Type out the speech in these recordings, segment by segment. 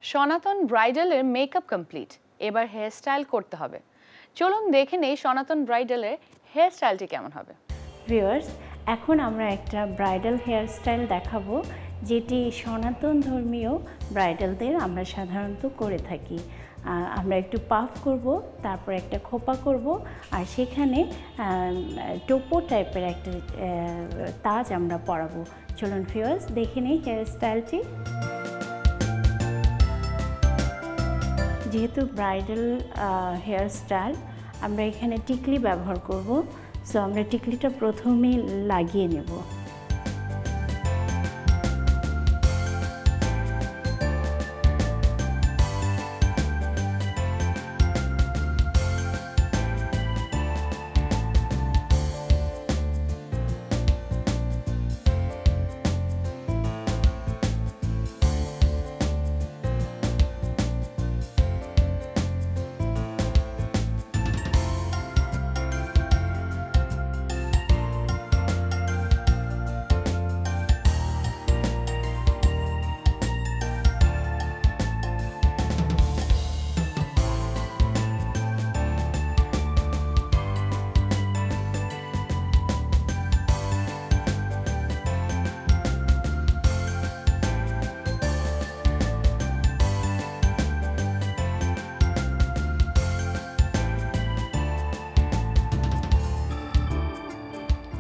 সনাতন ব্রাইডালের makeup complete, এবার hair style করতে হবে। চলুন দেখে নেই সনাতন ব্রাইডালের হেয়ার স্টাইলটি কেমন হবে। ভিউয়ার্স, এখন আমরা একটা ব্রাইডাল হেয়ার স্টাইল দেখাবো, যেটি সনাতন ধর্মীয় ব্রাইডালদের আমরা সাধারণত করে থাকি। আমরা একটু পাফ করব, তারপর একটা খোপা করব, আর সেখানে টোপো টাইপের একটা তাজ আমরা পরাবো। চলুন ভিউয়ার্স দেখে নেই হেয়ার স্টাইলটি। যেহেতু ব্রাইডাল হেয়ার স্টাইল, আমরা এখানে টিকলি ব্যবহার করব। সো আমরা টিকলিটা প্রথমেই লাগিয়ে নেব।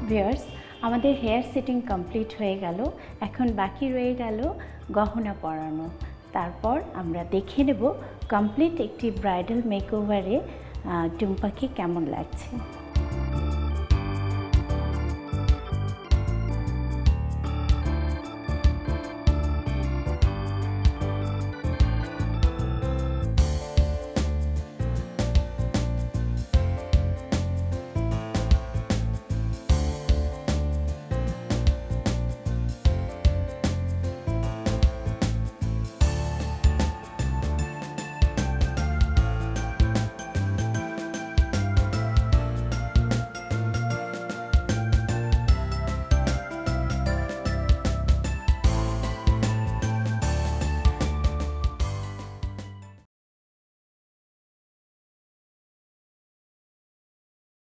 ভিউয়ার্স, আমাদের হেয়ার সেটিং কমপ্লিট হয়ে গেল। এখন বাকি রয়ে গেল গহনা পরানো। তারপর আমরা দেখে নেব কমপ্লিট একটি ব্রাইডাল মেকওভারে টুম্পাকে কেমন লাগছে।